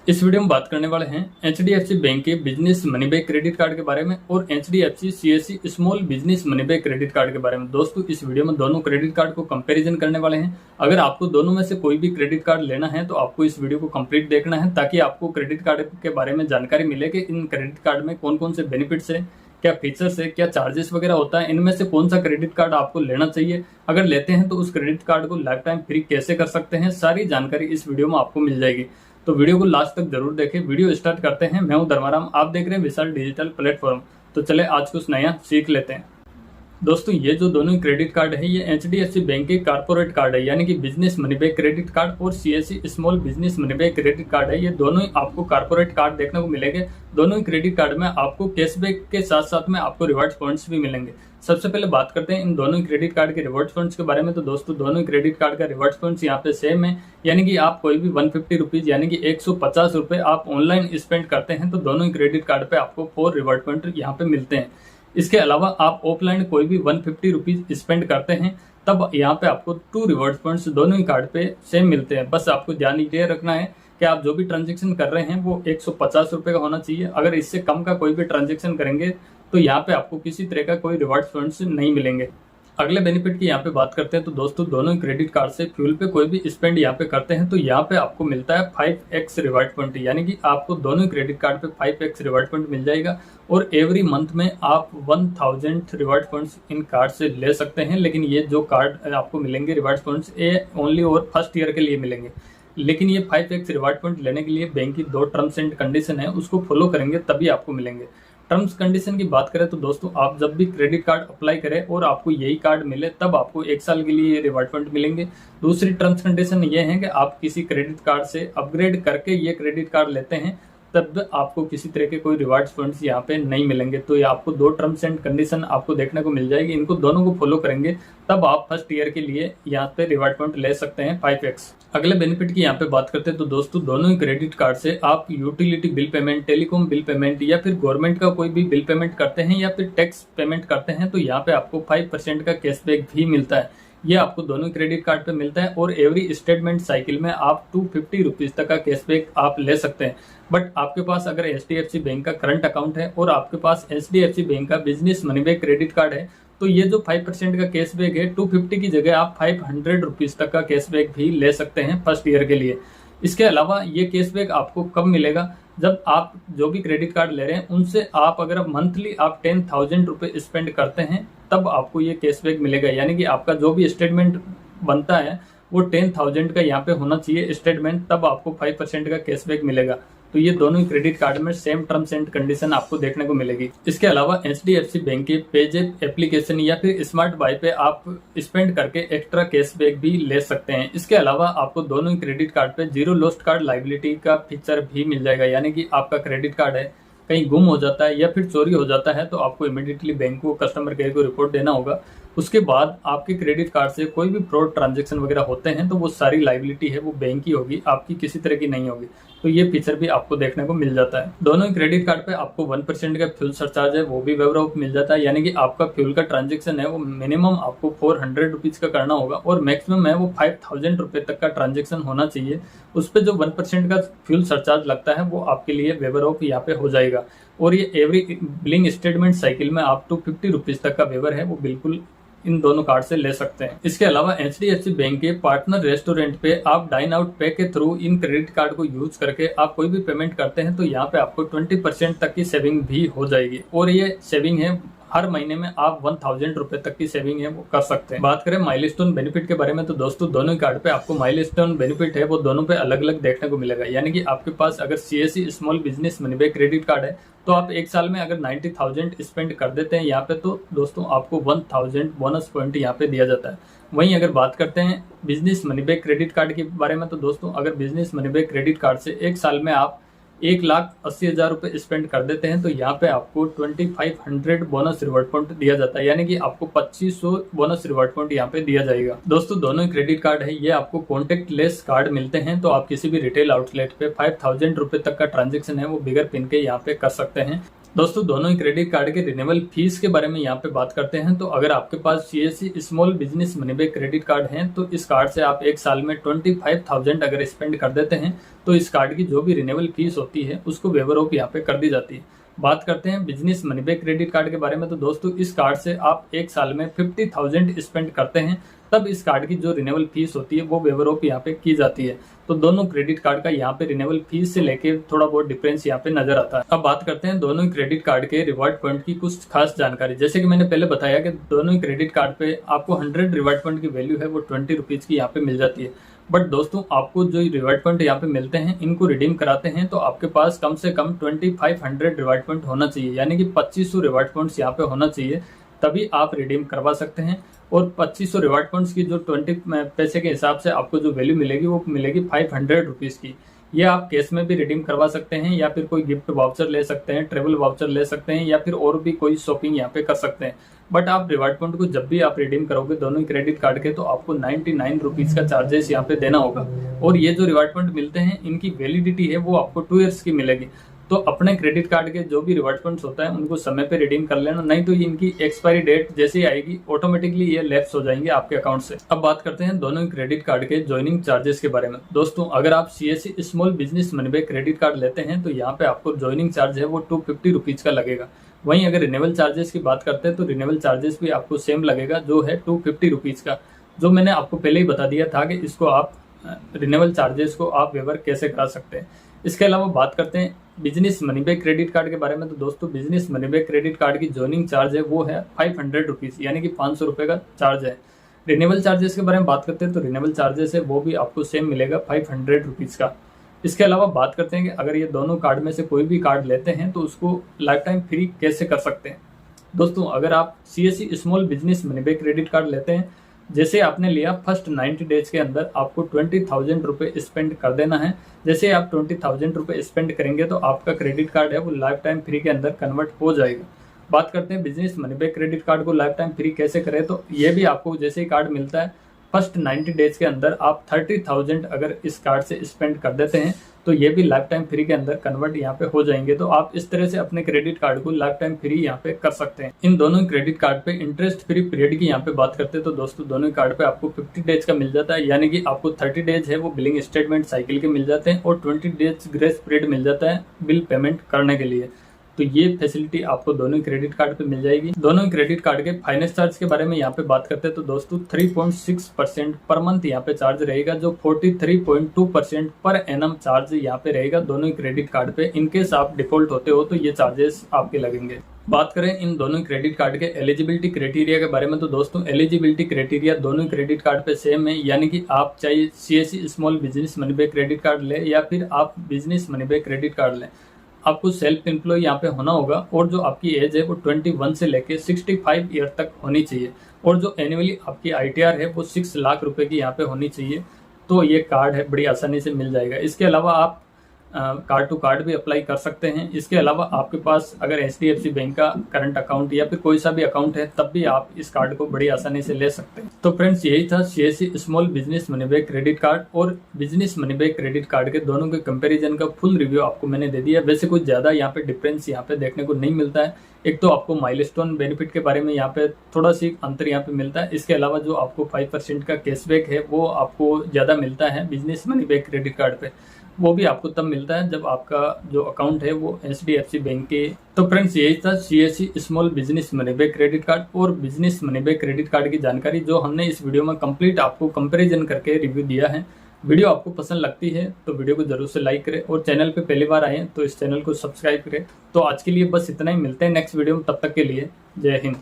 इस वीडियो में बात करने वाले हैं एचडीएफसी बैंक के business money back credit card के बारे में और HDFC CSC small business money back credit card के बारे में। दोस्तों, इस वीडियो में दोनों क्रेडिट कार्ड को कंपैरिजन करने वाले हैं। अगर आपको दोनों में से कोई भी क्रेडिट कार्ड लेना है तो आपको इस वीडियो को कंप्लीट देखना है, ताकि आपको क्रेडिट कार्ड के बारे में जानकारी मिले कि इन क्रेडिट कार्ड में कौन कौन से बेनिफिट्स है, क्या फीचर्स है, क्या चार्जेस वगैरह होता है, इनमें से कौन सा क्रेडिट कार्ड आपको लेना चाहिए, अगर लेते हैं तो उस क्रेडिट कार्ड को लाइफ टाइम फ्री कैसे कर सकते हैं, सारी जानकारी इस वीडियो में आपको मिल जाएगी। तो वीडियो को लास्ट तक जरूर देखें। वीडियो स्टार्ट करते हैं। मैं हूं धर्माराम, आप देख रहे हैं विशाल डिजिटल प्लेटफॉर्म। तो चले आज कुछ नया सीख लेते हैं। दोस्तों, ये जो दोनों क्रेडिट कार्ड है ये एचडीएफसी बैंक के कारपोरेट कार्ड है, यानी कि business money back credit card और CSC small business money back credit card है। ये दोनों ही आपको कारपोरेट कार्ड देखने को मिलेंगे। दोनों ही क्रेडिट कार्ड में आपको कैशबैक के साथ साथ में आपको रिवार्ड पॉइंट्स भी मिलेंगे। सबसे पहले बात करते हैं इन दोनों ही क्रेडिट कार्ड के रिवार्ड पॉइंट्स के बारे में। तो दोस्तों, दोनों ही क्रेडिट कार्ड का रिवार्ड पॉइंट्स यहाँ पे सेम है, यानी कि आप कोई भी 150 रुपीज यानी कि 150 रुपए आप ऑनलाइन स्पेंड करते हैं तो दोनों ही क्रेडिट कार्ड पे आपको 4 रिवार्ड पॉइंट यहाँ पे मिलते हैं। इसके अलावा आप ऑफलाइन कोई भी 150 रुपीज स्पेंड करते हैं तब यहाँ पे आपको 2 रिवॉर्ड पॉइंट्स दोनों ही कार्ड पे सेम मिलते हैं। बस आपको ध्यान ये रखना है कि आप जो भी ट्रांजेक्शन कर रहे हैं वो 150 रुपए का होना चाहिए। अगर इससे कम का कोई भी ट्रांजेक्शन करेंगे तो यहाँ पे आपको किसी तरह का कोई रिवॉर्ड पॉइंट्स नहीं मिलेंगे। अगले बेनिफिट की यहाँ पे बात करते हैं तो दोस्तों, दोनों क्रेडिट कार्ड से फ्यूल पे कोई भी स्पेंड यहाँ पे करते हैं तो यहाँ पे आपको मिलता है 5x रिवार्ड पॉइंट, यानी कि आपको दोनों क्रेडिट कार्ड पे 5x रिवार्ड पॉइंट मिल जाएगा और एवरी मंथ में आप 1000 रिवार्ड पॉइंट्स इन कार्ड से ले सकते हैं। लेकिन ये जो कार्ड आपको मिलेंगे रिवार्ड पॉइंट्स, ये ओनली और फर्स्ट ईयर के लिए मिलेंगे। लेकिन ये 5x रिवार्ड पॉइंट लेने के लिए बैंक की 2 टर्म्स एंड कंडीशन है, उसको फॉलो करेंगे तभी आपको मिलेंगे। टर्म्स कंडीशन की बात करें तो दोस्तों, आप जब भी क्रेडिट कार्ड अप्लाई करें और आपको यही कार्ड मिले तब आपको 1 साल के लिए रिवार्ड पॉइंट मिलेंगे। दूसरी टर्म्स कंडीशन ये है कि आप किसी क्रेडिट कार्ड से अपग्रेड करके ये क्रेडिट कार्ड लेते हैं तब आपको किसी तरह के कोई रिवार्ड पॉइंट्स यहाँ पे नहीं मिलेंगे। तो ये आपको 2 टर्म्स एंड कंडीशन आपको देखने को मिल जाएगी। इनको दोनों को फॉलो करेंगे तब आप फर्स्ट ईयर के लिए यहाँ पे रिवार्ड पॉइंट ले सकते हैं 5x। अगले बेनिफिट की यहाँ पे बात करते हैं तो दोस्तों, दोनों ही क्रेडिट कार्ड से आप utility bill payment, telecom bill payment या फिर गवर्नमेंट का कोई भी बिल पेमेंट करते हैं या फिर टैक्स पेमेंट करते हैं तो यहाँ पे आपको 5% का कैशबैक भी मिलता है। ये आपको दोनों क्रेडिट कार्ड पे मिलता है और एवरी स्टेटमेंट साइकिल में आप 250 रुपीज तक का कैशबैक आप ले सकते हैं। बट आपके पास अगर एचडीएफसी बैंक का करंट अकाउंट है और आपके पास एचडीएफसी बैंक का business money back credit card है तो ये जो 5% का कैशबैक है 250 की जगह आप 500 रुपीज तक का कैशबैक भी ले सकते हैं फर्स्ट ईयर के लिए। इसके अलावा ये कैशबैक आपको कब मिलेगा, जब आप जो भी क्रेडिट कार्ड ले रहे हैं उनसे आप अगर मंथली आप 10,000 रुपए स्पेंड करते हैं तब आपको ये कैशबैक मिलेगा। यानी कि आपका जो भी स्टेटमेंट बनता है वो 10,000 का यहाँ पे होना चाहिए स्टेटमेंट, तब आपको 5% का कैशबैक मिलेगा। तो ये दोनों ही क्रेडिट कार्ड में सेम टर्म्स एंड कंडीशन आपको देखने को मिलेगी। इसके अलावा एचडीएफसी बैंक के पेजेप एप्लीकेशन या फिर स्मार्ट बाई पे आप स्पेंड करके एक्स्ट्रा कैशबैक भी ले सकते हैं। इसके अलावा आपको दोनों ही क्रेडिट कार्ड पे जीरो लॉस्ट कार्ड लाइबिलिटी का फीचर भी मिल जाएगा, यानी कि आपका क्रेडिट कार्ड है कहीं गुम हो जाता है या फिर चोरी हो जाता है तो आपको इमीडिएटली बैंक को, कस्टमर केयर को रिपोर्ट देना होगा। उसके बाद आपके क्रेडिट कार्ड से कोई भी फ्रॉड ट्रांजैक्शन वगैरह होते हैं तो वो सारी लाइबिलिटी है वो बैंक की होगी, आपकी किसी तरह की नहीं होगी। तो ये फीचर भी आपको देखने को मिल जाता है। दोनों ही क्रेडिट कार्ड पे आपको 1% का फ्यूल सरचार्ज है वो भी वेवर ऑफ मिल जाता है, यानी कि आपका फ्यूल का ट्रांजेक्शन है वो मिनिमम आपको 400 रुपीज का करना होगा और मैक्सिमम है वो 5,000 रुपए तक का ट्रांजेक्शन होना चाहिए। उस पर जो 1% का फ्यूल सरचार्ज लगता है वो आपके लिए वेवर ऑफ यहाँ पे हो जाएगा। और ये एवरी बिलिंग स्टेटमेंट साइकिल में आप 250 रुपीज तक का वेवर है वो बिल्कुल इन दोनों कार्ड से ले सकते हैं। इसके अलावा एचडीएफसी बैंक के पार्टनर रेस्टोरेंट पे आप डाइन आउट पे के थ्रू इन क्रेडिट कार्ड को यूज करके आप कोई भी पेमेंट करते हैं तो यहाँ पे आपको 20% तक की सेविंग भी हो जाएगी। और ये सेविंग है हर महीने में आप 1000 रुपए तक की सेविंग है वो कर सकते हैं। बात करें माइलस्टोन बेनिफिट के बारे में तो दोस्तों, दोनों कार्ड पे आपको माइलस्टोन बेनिफिट है वो दोनों पे अलग अलग देखने को मिलेगा। यानी कि आपके पास अगर CSC small business money back credit card है तो आप 1 साल में अगर 90,000 स्पेंड कर देते हैं यहाँ पे तो दोस्तों आपको 1000 बोनस पॉइंट यहाँ पे दिया जाता है। वहीं अगर बात करते हैं business money back credit card के बारे में तो दोस्तों, अगर business money back credit card से 1 साल में आप 1,80,000 रुपए स्पेंड कर देते हैं तो यहाँ पे आपको 2500 बोनस रिवॉर्ड पॉइंट दिया जाता है, यानी कि आपको 2500 बोनस रिवॉर्ड पॉइंट यहाँ पे दिया जाएगा। दोस्तों, दोनों ही क्रेडिट कार्ड है ये आपको कॉन्टेक्ट लेस कार्ड मिलते हैं, तो आप किसी भी रिटेल आउटलेट पे 5,000 रुपए तक का ट्रांजेक्शन है वो बिगर पिन के यहाँ पे कर सकते हैं। दोस्तों दोनों ही क्रेडिट कार्ड के रिन्यूअल फीस के बारे में यहाँ पे बात करते हैं। तो अगर आपके पास CSC small business money back credit card है तो इस कार्ड से आप एक साल में 25,000 अगर स्पेंड कर देते हैं तो इस कार्ड की जो भी रिन्यूअल फीस होती है उसको वेवर ऑफ यहाँ पे कर दी जाती है। बात करते हैं business money back credit card के बारे में। तो दोस्तों इस कार्ड से आप एक साल में 50,000 स्पेंड करते हैं तब इस कार्ड की जो रिन्यूअल फीस होती है वो वेवर ऑफ यहाँ पे की जाती है। तो दोनों क्रेडिट कार्ड का यहाँ पे रिन्यूअल फीस से लेके थोड़ा बहुत डिफरेंस यहाँ पे नजर आता है। अब बात करते हैं दोनों ही क्रेडिट कार्ड के रिवार्ड पॉइंट की कुछ खास जानकारी। जैसे कि मैंने पहले बताया कि दोनों ही क्रेडिट कार्ड पे आपको 100 रिवार्ड पॉइंट की वैल्यू है वो 20 रुपीज की यहाँ पे मिल जाती है। बट दोस्तों आपको जो रिवार्ड पॉइंट यहाँ पे मिलते हैं इनको रिडीम कराते हैं तो आपके पास कम से कम 2500 रिवार्ड पॉइंट होना चाहिए, यानी कि 2500 रिवार्ड पॉइंट्स यहाँ पे होना चाहिए, तभी आप रिडीम करवा सकते हैं। और 2500 रिवार्ड पॉइंट्स की जो 20 पैसे के हिसाब से आपको जो वैल्यू मिलेगी वो मिलेगी 500 रुपीज की। ये आप कैश में भी रिडीम करवा सकते हैं या फिर कोई गिफ्ट वाउचर ले सकते हैं, ट्रेवल वाउचर ले सकते हैं या फिर और भी कोई शॉपिंग यहाँ पे कर सकते हैं। बट आप रिवार्ड पॉइंट को जब भी आप रिडीम करोगे दोनों ही क्रेडिट कार्ड के तो आपको 99 रुपीज का चार्जेस यहाँ पे देना होगा। और ये जो रिवार्ड पॉइंट मिलते हैं इनकी वैलिडिटी है वो आपको 2 ईयर्स की मिलेगी। तो अपने क्रेडिट कार्ड के जो भी रिवार्ड पॉइंट्स होता है उनको समय पे रिडीम कर लेना, नहीं तो इनकी एक्सपायरी डेट जैसे ही आएगी ऑटोमेटिकली ये लैप्स हो जाएंगे आपके अकाउंट से। अब बात करते हैं दोनों ही क्रेडिट कार्ड के ज्वाइनिंग चार्जेस के बारे में। दोस्तों अगर आप CSC small business money back credit card लेते हैं तो यहाँ पे आपको ज्वाइनिंग चार्ज है वो 250 रुपीज का लगेगा। वहीं अगर रिन्यूअल चार्जेस की बात करते हैं तो रिन्यूअल चार्जेस भी आपको सेम लगेगा जो है 250 रुपीज का, जो मैंने आपको पहले ही बता दिया था कि इसको आप रिन्यूअल चार्जेस को आप वेवर कैसे करा सकते हैं। इसके अलावा बात करते हैं business money back credit card के बारे में। तो दोस्तों business money back credit card की ज्वाइनिंग चार्ज है वो है 500 रुपीज, यानी कि 500 रुपए का चार्ज है। रिन्यूअल चार्जेस के बारे में बात करते हैं तो रिन्यूअल चार्जेस है वो भी आपको सेम मिलेगा 500 रुपीज का। इसके अलावा बात करते हैं कि अगर ये दोनों कार्ड में से कोई भी कार्ड लेते हैं तो उसको लाइफ टाइम फ्री कैसे कर सकते हैं। दोस्तों अगर आप CSC small business money back credit card लेते हैं, जैसे आपने लिया फर्स्ट 90 डेज के अंदर आपको 20,000 रुपए स्पेंड कर देना है। जैसे आप 20,000 रुपए स्पेंड करेंगे तो आपका क्रेडिट कार्ड है वो लाइफ टाइम फ्री के अंदर कन्वर्ट हो जाएगा। बात करते हैं business money back credit card को लाइफ टाइम फ्री कैसे करें। तो ये भी आपको जैसे ही कार्ड मिलता है फर्स्ट 90 डेज के अंदर आप 30,000 अगर इस कार्ड से स्पेंड कर देते हैं तो ये भी लाइफ टाइम फ्री के अंदर कन्वर्ट यहाँ पे हो जाएंगे। तो आप इस तरह से अपने क्रेडिट कार्ड को लाइफ टाइम फ्री यहाँ पे कर सकते हैं। इन दोनों क्रेडिट कार्ड पे इंटरेस्ट फ्री पीरियड की यहाँ पे बात करते हैं तो दोस्तों दोनों कार्ड पे आपको 50 डेज का मिल जाता है, यानी कि आपको 30 डेज है वो बिलिंग स्टेटमेंट साइकिल के मिल जाते हैं और 20 डेज ग्रेस पीरियड मिल जाता है बिल पेमेंट करने के लिए। तो ये फैसिलिटी आपको दोनों क्रेडिट कार्ड पे मिल जाएगी। दोनों क्रेडिट कार्ड के फाइनेंस चार्ज के बारे में यहाँ पे बात करते हैं तो दोस्तों 3.6% पर मंथ यहाँ पे चार्ज रहेगा, जो 43.2% पर एनम चार्ज यहाँ पे रहेगा दोनों क्रेडिट कार्ड पे। इनकेस आप डिफॉल्ट होते हो तो ये चार्जेस आपके लगेंगे। बात करें इन दोनों क्रेडिट कार्ड के एलिजिबिलिटी क्राइटेरिया के बारे में तो दोस्तों एलिजिबिलिटी क्राइटेरिया दोनों क्रेडिट कार्ड पे सेम है, यानी कि आप चाहे CSC small business money back credit card ले या फिर आप business money back credit card लें, आपको सेल्फ एम्प्लॉय यहाँ पे होना होगा और जो आपकी एज है वो 21 से लेके 65 ईयर तक होनी चाहिए और जो एनुअली आपकी आईटीआर है वो 6 लाख रुपए की यहाँ पे होनी चाहिए। तो ये कार्ड है बड़ी आसानी से मिल जाएगा। इसके अलावा आप कार्ड टू कार्ड भी अप्लाई कर सकते हैं। इसके अलावा आपके पास अगर एचडीएफसी बैंक का करंट अकाउंट या फिर कोई सा भी अकाउंट है तब भी आप इस कार्ड को बड़ी आसानी से ले सकते हैं। तो फ्रेंड्स यही था CSC small business money back credit card और business money back credit card के दोनों के कंपैरिजन का फुल रिव्यू आपको मैंने दे दिया। वैसे कुछ ज्यादा यहाँ पे डिफरेंस यहाँ पे देखने को नहीं मिलता है। एक तो आपको माइलस्टोन बेनिफिट के बारे में यहाँ पे थोड़ा सी अंतर यहाँ पे मिलता है। इसके अलावा जो आपको 5% का कैशबैक है वो आपको ज्यादा मिलता है business money back credit card पे, वो भी आपको तब मिलता है जब आपका जो अकाउंट है वो एचडीएफसी बैंक के। तो फ्रेंड्स यही था CSC small business money back credit card और business money back credit card की जानकारी जो हमने इस वीडियो में कंप्लीट आपको कंपैरिजन करके रिव्यू दिया है। वीडियो आपको पसंद लगती है तो वीडियो को जरूर से लाइक करें और चैनल पे पहली बार आए तो इस चैनल को सब्सक्राइब करें। तो आज के लिए बस इतना ही, मिलते हैं नेक्स्ट वीडियो में, तब तक के लिए जय हिंद।